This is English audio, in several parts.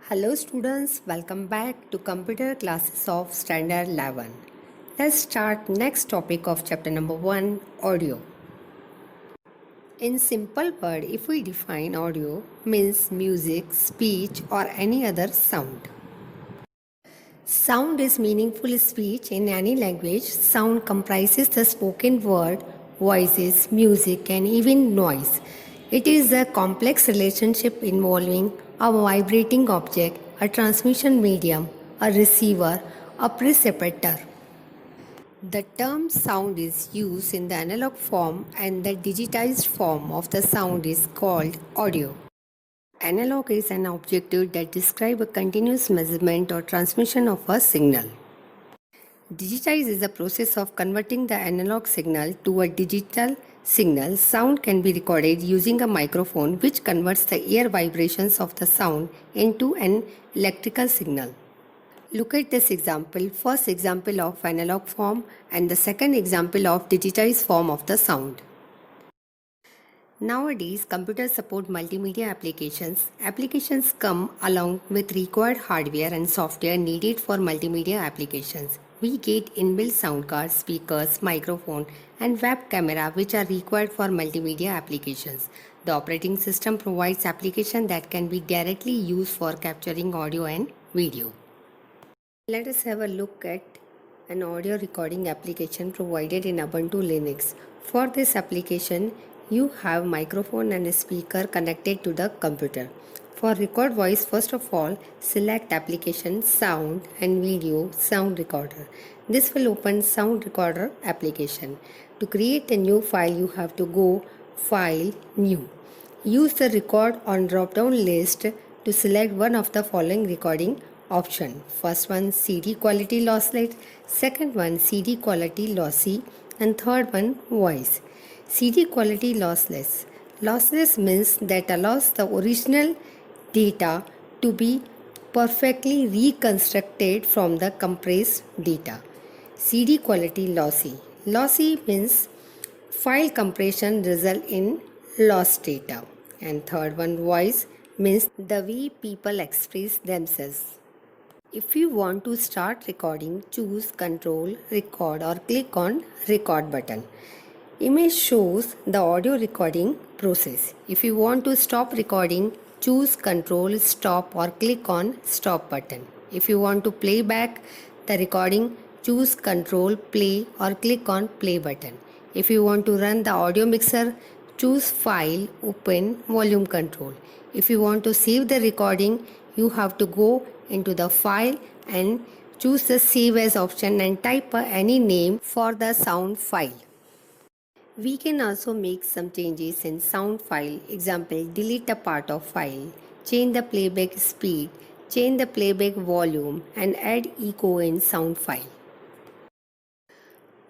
Hello students, welcome back to computer classes of standard 11. Let's start next topic of chapter number 1, audio. In simple word, if we define audio means music, speech or any other sound. Sound is meaningful speech in any language. Sound comprises the spoken word, voices, music and even noise. It is a complex relationship involving a vibrating object, a transmission medium, a receiver, a receptor. The term sound is used in the analog form and the digitized form of the sound is called audio. Analog is an objective that describes a continuous measurement or transmission of a signal. Digitize is the process of converting the analog signal to a digital signal. Sound can be recorded using a microphone which converts the air vibrations of the sound into an electrical signal. Look at this example. First example of analog form and the second example of digitized form of the sound. Nowadays, computers support multimedia applications. Applications come along with required hardware and software needed for multimedia applications. We get inbuilt sound cards, speakers, microphone, and web camera which are required for multimedia applications. The operating system provides applications that can be directly used for capturing audio and video. Let us have a look at an audio recording application provided in Ubuntu Linux. For this application, you have microphone and a speaker connected to the computer. For record voice, first of all, select application sound and video sound recorder. This will open sound recorder application. To create a new file, you have to go file new. Use the record on drop down list to select one of the following recording option. First one CD quality lossless, second one CD quality lossy and third one voice. CD quality lossless. Lossless means that allows the original data to be perfectly reconstructed from the compressed data. CD quality lossy. Lossy means file compression result in lost data. And third one voice means the way people express themselves. If you want to start recording, choose Control, Record or click on Record button. Image shows the audio recording process. If you want to stop recording, choose Control, Stop or click on Stop button. If you want to play back the recording, choose Control, Play or click on Play button. If you want to run the audio mixer, choose File, Open, Volume Control. If you want to save the recording, you have to go into the file and choose the Save As option and type any name for the sound file. We can also make some changes in sound file. Example, delete a part of file, change the playback speed, change the playback volume and add echo in sound file.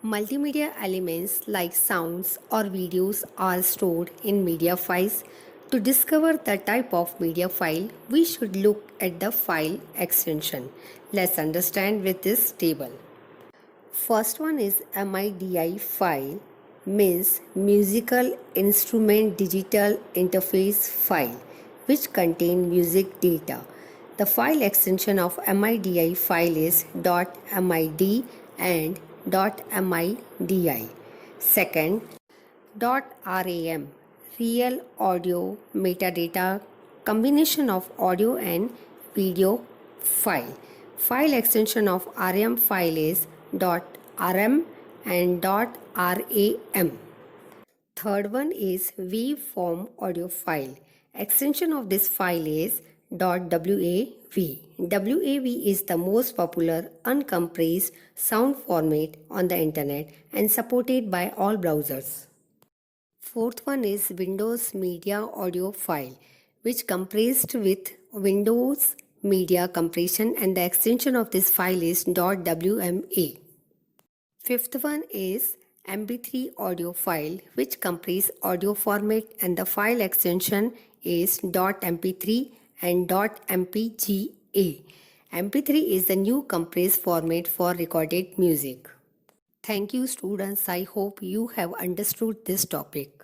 Multimedia elements like sounds or videos are stored in media files. To discover the type of media file, we should look at the file extension. Let's understand with this table. First one is MIDI file, means musical instrument digital interface file, which contain music data. The file extension of MIDI file is .mid and .midi. Second, .ram, real audio metadata, combination of audio and video file. File extension of RAM file is .rm and .ram. Third one is waveform audio file. Extension of this file is .wav. WAV is the most popular uncompressed sound format on the internet and supported by all browsers. Fourth one is Windows Media Audio file, which compressed with Windows Media Compression and the extension of this file is .wma. Fifth one is MP3 audio file, which compress audio format and the file extension is .mp3 and .mpga. MP3 is the new compressed format for recorded music. Thank you students. I hope you have understood this topic.